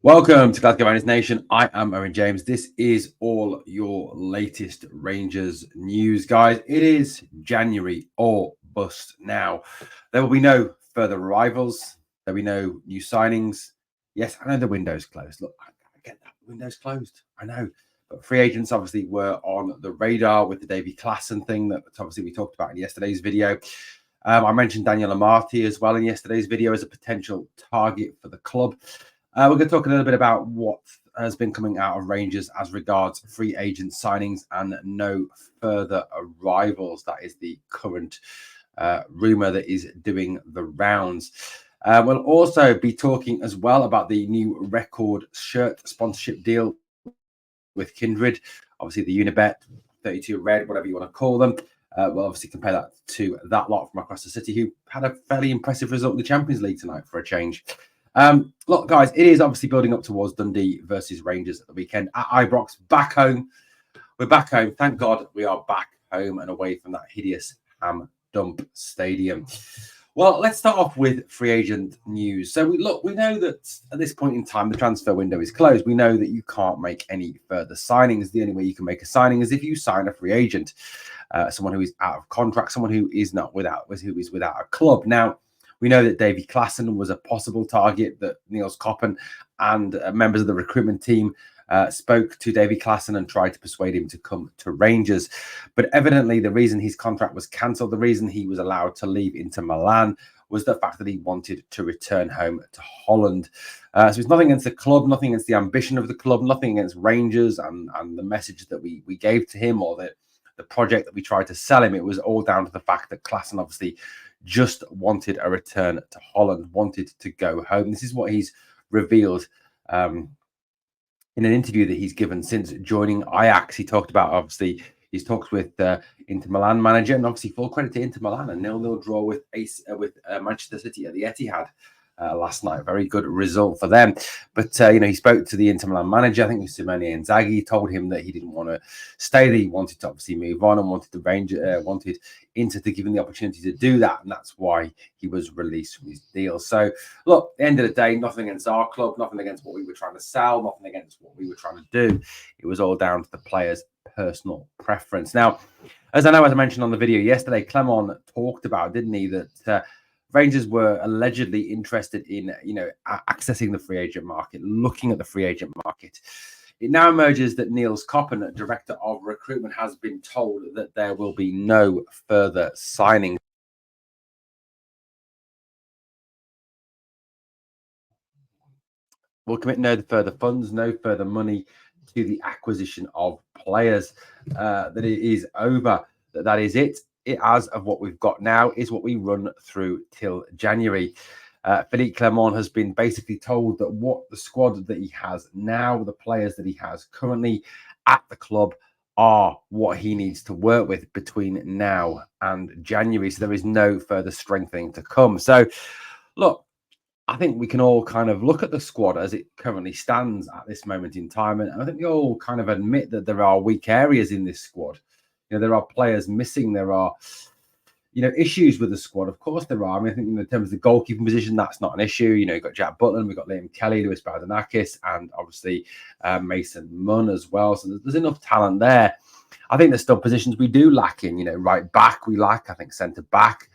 Welcome to Glasgow Rangers Nation. I am Owen James. This is all your latest Rangers news, guys. It is January or bust now. There will be no further arrivals. There will be no new signings. Yes, I know the window's closed. Look, I get that. The window's closed. I know. But free agents obviously were on the radar with the Davy Klaassen thing that obviously we talked about in yesterday's video. I mentioned Daniel Amartey as well in yesterday's video as a potential target for the club. We're going to talk a little bit about what has been coming out of Rangers as regards free agent signings and no further arrivals. That is the current rumour that is doing the rounds. We'll also be talking as well about the new record shirt sponsorship deal with Kindred. Obviously, the Unibet, 32 Red, whatever you want to call them. We'll obviously compare that to that lot from across the city who had a fairly impressive result in the Champions League tonight for a change. Look, guys, it is obviously building up towards Dundee versus Rangers at the weekend at Ibrox. Back home. We're back home. Thank God we are back home and away from that hideous ham dump stadium. Well, let's start off with free agent news. So, we know that at this point in time, the transfer window is closed. We know that you can't make any further signings. The only way you can make a signing is if you sign a free agent, someone who is out of contract, someone who is without a club. Now, we know that Davy Klaassen was a possible target, that Niels Koppen and members of the recruitment team spoke to Davy Klaassen and tried to persuade him to come to Rangers. But evidently, the reason his contract was cancelled, the reason he was allowed to leave Inter Milan, was the fact that he wanted to return home to Holland. So it's nothing against the club, nothing against the ambition of the club, nothing against Rangers and the message that we gave to him or the project that we tried to sell him. It was all down to the fact that Klaassen obviously just wanted a return to Holland, wanted to go home. This is what he's revealed in an interview that he's given since joining Ajax. He talked about, obviously, his talks with Inter Milan manager, and obviously full credit to Inter Milan, a 0-0 draw with Manchester City at the Etihad last night. Very good result for them. But, he spoke to the Inter Milan manager, I think it was Simone Inzaghi, told him that he didn't want to stay there. He wanted to obviously move on and wanted Inter to give him the opportunity to do that. And that's why he was released from his deal. So, look, at the end of the day, nothing against our club, nothing against what we were trying to sell, nothing against what we were trying to do. It was all down to the player's personal preference. Now, as I mentioned on the video yesterday, Clement talked about, didn't he, that Rangers were allegedly interested in, accessing the free agent market, looking at the free agent market. It now emerges that Niels Koppen, director of recruitment, has been told that there will be no further signings. We'll commit no further funds, no further money to the acquisition of players. That it is over. That is it. It, as of what we've got now, is what we run through till January. Phillipe Clement has been basically told that what the squad that he has now, the players that he has currently at the club, are what he needs to work with between now and January. So there is no further strengthening to come. So, look, I think we can all kind of look at the squad as it currently stands at this moment in time. And I think we all kind of admit that there are weak areas in this squad. There are players missing. There are, issues with the squad. Of course there are. I mean, I think in terms of the goalkeeping position, that's not an issue. You've got Jack Butland, we've got Liam Kelly, Lewis Baradonakis, and obviously Mason Munn as well. So there's enough talent there. I think there's still positions we do lack in. Right back we lack. I think centre back,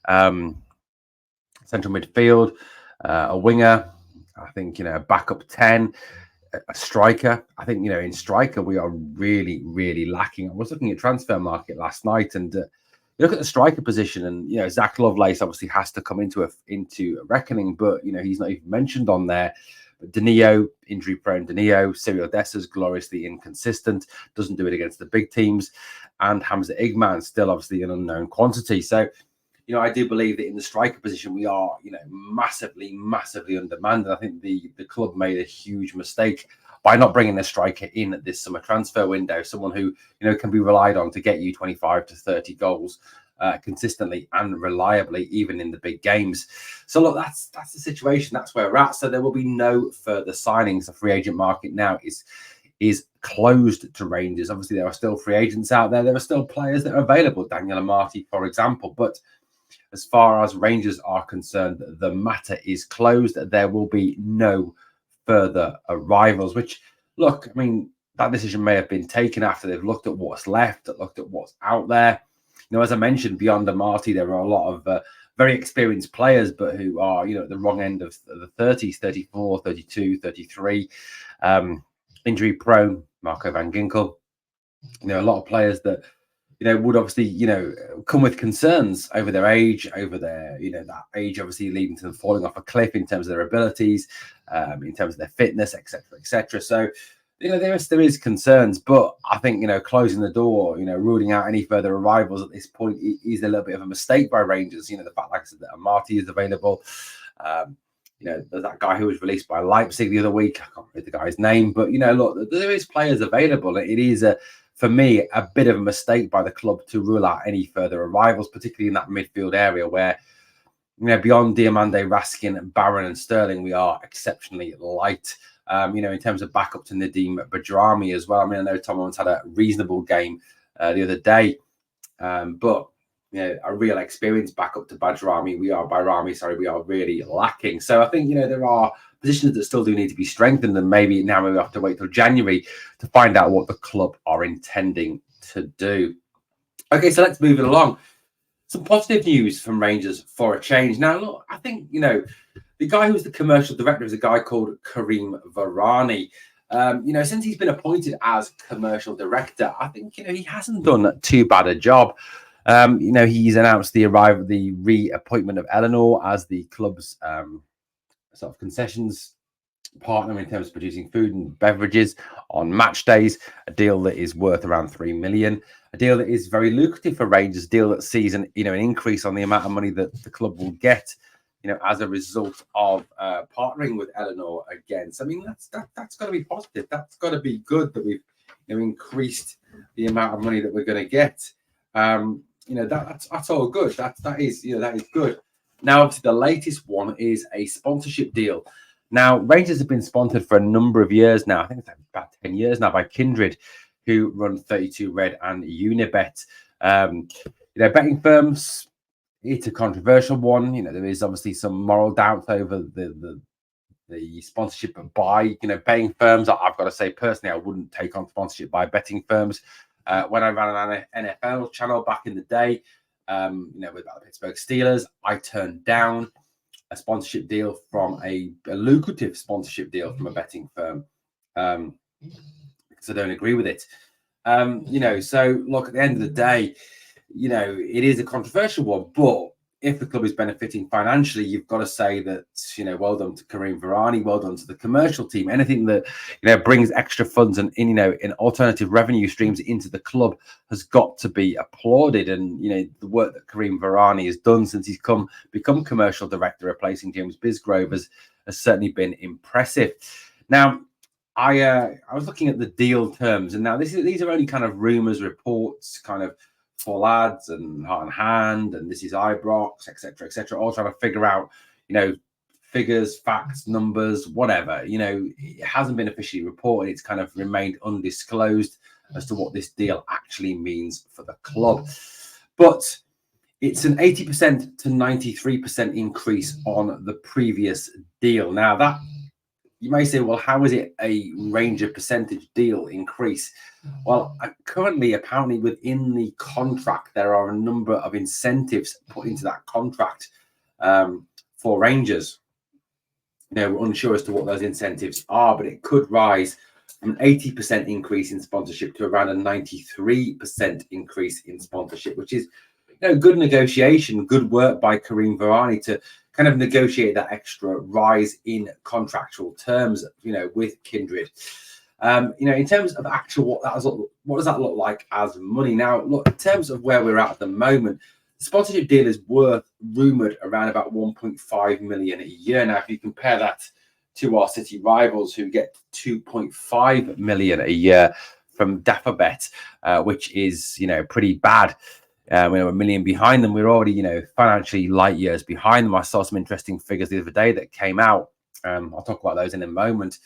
central midfield, a winger. I think a backup 10. A striker. I think, in striker, we are really, really lacking. I was looking at transfer market last night and you look at the striker position and, Zach Lovelace obviously has to come into a reckoning, but, he's not even mentioned on there. But Danilo, injury-prone Danilo, Cyril Dessa's gloriously inconsistent, doesn't do it against the big teams, and Hamza Igman still obviously an unknown quantity. So, I do believe that in the striker position, we are, massively, massively undermanned. And I think the club made a huge mistake by not bringing a striker in at this summer transfer window, someone who, can be relied on to get you 25 to 30 goals consistently and reliably, even in the big games. So look, that's the situation. That's where we're at. So there will be no further signings. The free agent market now is closed to Rangers. Obviously, there are still free agents out there. There are still players that are available, Daniel Amartey, for example. But as far as Rangers are concerned, the matter is closed. There will be no further arrivals, which, look, I mean, that decision may have been taken after they've looked at what's left, looked at what's out there. You know, as I mentioned, beyond Amartey, there are a lot of very experienced players, but who are, you know, at the wrong end of the 30s, 34, 32, 33, injury prone, Marco van Ginkel. You know, a lot of players that, you know, would obviously, you know, come with concerns over their age, over their, you know, that age obviously leading to them falling off a cliff in terms of their abilities, in terms of their fitness, etc., etc. So, you know, there is concerns, but I think, you know, closing the door, you know, ruling out any further arrivals at this point is a little bit of a mistake by Rangers. You know, the fact, like I said, that Amartey is available. You know, there's that guy who was released by Leipzig the other week. I can't remember the guy's name, but, you know, look, there is players available. It is for me, a bit of a mistake by the club to rule out any further arrivals, particularly in that midfield area where, you know, beyond Diomande, Raskin, Barron and Sterling, we are exceptionally light. You know, in terms of backup to Nadim Badrami as well. I mean, I know Tom Owens had a reasonable game the other day, but, you know, a real experienced backup to Badrami, we are really lacking. So I think, you know, there are positions that still do need to be strengthened, and maybe now we have to wait till January to find out what the club are intending to do. Okay, so let's move it along. Some positive news from Rangers for a change. Now, look, I think, you know, the guy who's the commercial director is a guy called Karim Varani. You know, since he's been appointed as commercial director, I think, you know, he hasn't done too bad a job. You know, he's announced the reappointment of Eleanor as the club's sort of concessions partner in terms of producing food and beverages on match days, a deal that is worth around 3 million, a deal that is very lucrative for Rangers, a deal that sees an increase on the amount of money that the club will get, you know, as a result of partnering with Eleanor again. So I mean, that's got to be positive. That's got to be good that we've, you know, increased the amount of money that we're going to get. You know, that's all good. That is good. Now, obviously, the latest one is a sponsorship deal. Now, Rangers have been sponsored for a number of years now. I think it's about 10 years now by Kindred, who run 32 Red and Unibet. You know, betting firms, it's a controversial one. You know, there is obviously some moral doubt over the sponsorship by, you know, betting firms. I've got to say, personally, I wouldn't take on sponsorship by betting firms. When I ran an NFL channel back in the day, you know, with the Pittsburgh Steelers, I turned down a sponsorship deal from a lucrative sponsorship deal from a betting firm because I don't agree with it. You know, so look, at the end of the day, you know, it is a controversial one, but if the club is benefiting financially, you've got to say that, you know, well done to Karim Varani, well done to the commercial team. Anything that, you know, brings extra funds and, you know, in alternative revenue streams into the club has got to be applauded. And, you know, the work that Karim Varani has done since he's become commercial director, replacing James Bisgrove, has certainly been impressive. Now, I was looking at the deal terms, and now these are only kind of rumors, reports, kind of for lads and Heart and Hand, and this is Ibrox, etc., all trying to figure out, you know, figures, facts, numbers, whatever. You know, it hasn't been officially reported. It's kind of remained undisclosed as to what this deal actually means for the club. But it's an 80% to 93% increase on the previous deal. Now, that you may say, well, how is it a Ranger percentage deal increase? Well, currently, apparently within the contract, there are a number of incentives put into that contract for Rangers. Now, we're unsure as to what those incentives are, but it could rise from an 80% increase in sponsorship to around a 93% increase in sponsorship, which is, you know, good negotiation, good work by Karim Varani to kind of negotiate that extra rise in contractual terms, you know, with Kindred. You know, in terms of actual what does that look like as money? Now, look, in terms of where we're at the moment, the sponsorship deal is worth rumored around about 1.5 million a year. Now, if you compare that to our city rivals who get 2.5 million a year from Dafabet, which is, you know, pretty bad. we're a million behind them. We're already, financially light years behind them. I saw some interesting figures the other day that came out. I'll talk about those in a moment.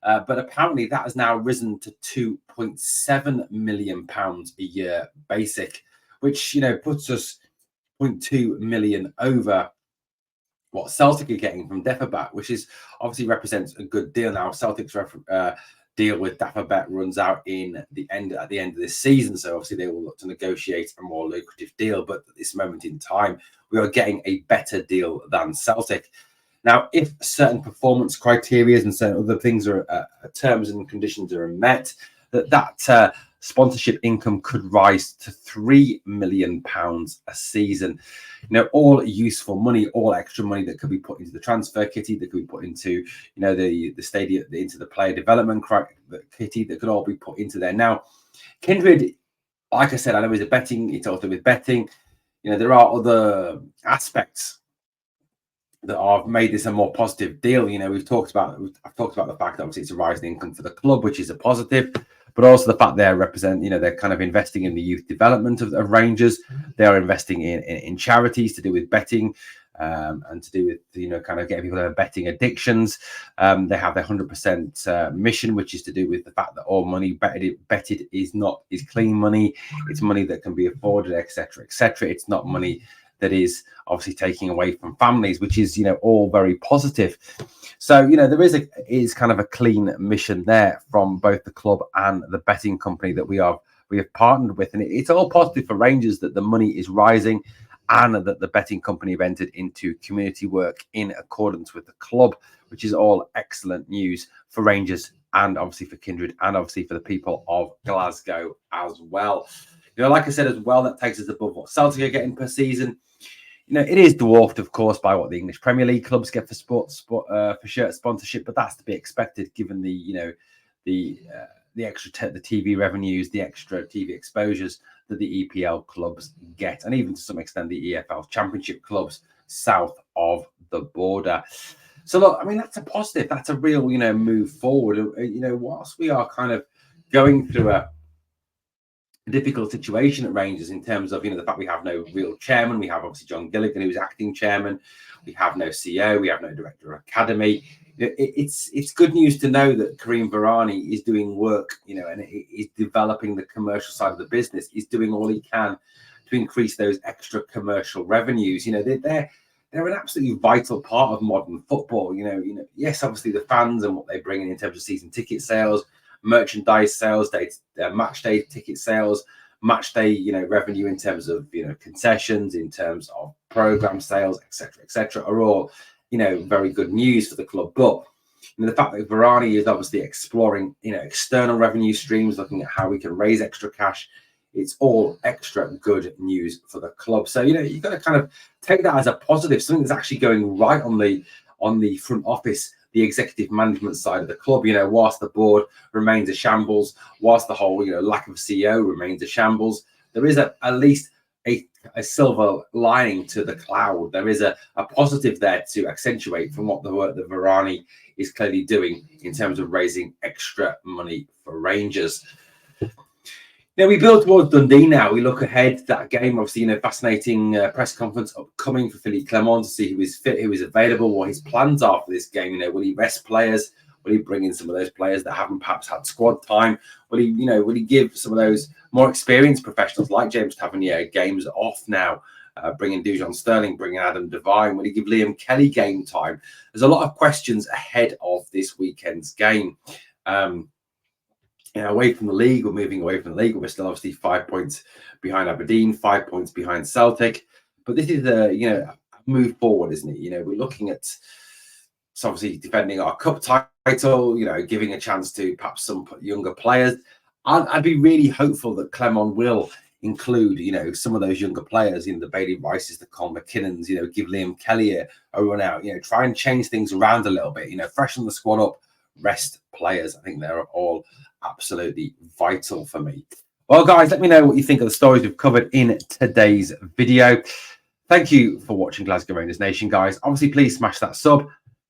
But apparently that has now risen to £2.7 million a year basic, which, puts us 0.2 million over what Celtic are getting from Dafabet, which is obviously represents a good deal. Now Celtic's deal with Dafabet runs out at the end of this season, so obviously they will look to negotiate a more lucrative deal. But at this moment in time, we are getting a better deal than Celtic. Now, if certain performance criteria and certain other things are terms and conditions are met, that sponsorship income could rise to £3 million a season. All useful money, all extra money that could be put into the transfer kitty, that could be put into, the stadium, into the player development kitty, that could all be put into there. Now, Kindred, like I said, I know it's also with betting. There are other aspects that have made this a more positive deal. I've talked about the fact that obviously it's a rising income for the club, which is a positive, but also the fact they're kind of investing in the youth development of Rangers. They are investing in charities to do with betting, and to do with, kind of getting people that have betting addictions. They have their 100% mission, which is to do with the fact that all money betted is clean money. It's money that can be afforded, etc., etc. It's not money that is obviously taking away from families, which is, all very positive. So, there is kind of a clean mission there from both the club and the betting company that we have partnered with. And it's all positive for Rangers that the money is rising and that the betting company have entered into community work in accordance with the club, which is all excellent news for Rangers and obviously for Kindred and obviously for the people of Glasgow as well. Like I said as well, that takes us above what Celtic are getting per season. It is dwarfed, of course, by what the English Premier League clubs get for for shirt sponsorship, but that's to be expected given the extra the TV revenues, the extra TV exposures that the EPL clubs get, and even to some extent the EFL Championship clubs south of the border. So look, I mean, that's a positive. That's a real, move forward. Whilst we are kind of going through a difficult situation at Rangers in terms of, the fact we have no real chairman. We have obviously John Gilligan, who's acting chairman. We have no CEO. We have no director of academy. It's good news to know that Karim Varani is doing work, and is developing the commercial side of the business. He's doing all he can to increase those extra commercial revenues. They're an absolutely vital part of modern football. Yes, obviously the fans and what they bring in terms of season ticket sales, merchandise sales, match day ticket sales, match day, revenue in terms of, concessions, in terms of program sales, etc., are all, very good news for the club. But the fact that Varane is obviously exploring, external revenue streams, looking at how we can raise extra cash, it's all extra good news for the club. So, you've got to kind of take that as a positive, something that's actually going right on the front office, the executive management side of the club. Whilst the board remains a shambles, whilst the whole, lack of CEO remains a shambles, there is at least a silver lining to the cloud. There is a positive there to accentuate from what the work that Varane is clearly doing in terms of raising extra money for Rangers. Now we build towards Dundee now. We look ahead to that game. Obviously, fascinating press conference upcoming for Phillipe Clement to see who is fit, who is available, what his plans are for this game. Will he rest players? Will he bring in some of those players that haven't perhaps had squad time? Will he give some of those more experienced professionals like James Tavernier games off now? Bringing Dujon Sterling, bringing Adam Devine. Will he give Liam Kelly game time? There's a lot of questions ahead of this weekend's game. Away from the league, we're moving away from the league. We're still obviously 5 points behind Aberdeen, 5 points behind Celtic. But this is a move forward, isn't it? We're looking at obviously defending our cup title, giving a chance to perhaps some younger players. I'd be really hopeful that Clement will include, some of those younger players, the Bailey Rices, the Colin McKinnons, give Liam Kelly a run out, try and change things around a little bit, freshen the squad up, rest players. I think they're all absolutely vital for me. Well, guys, let me know what you think of the stories we've covered in today's video. Thank you for watching Glasgow Rangers Nation, guys. Obviously, please smash that sub,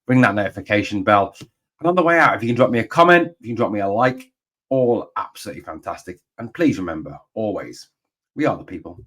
ring that notification bell. And on the way out, if you can drop me a comment, if you can drop me a like, all absolutely fantastic. And please remember, always We are the people.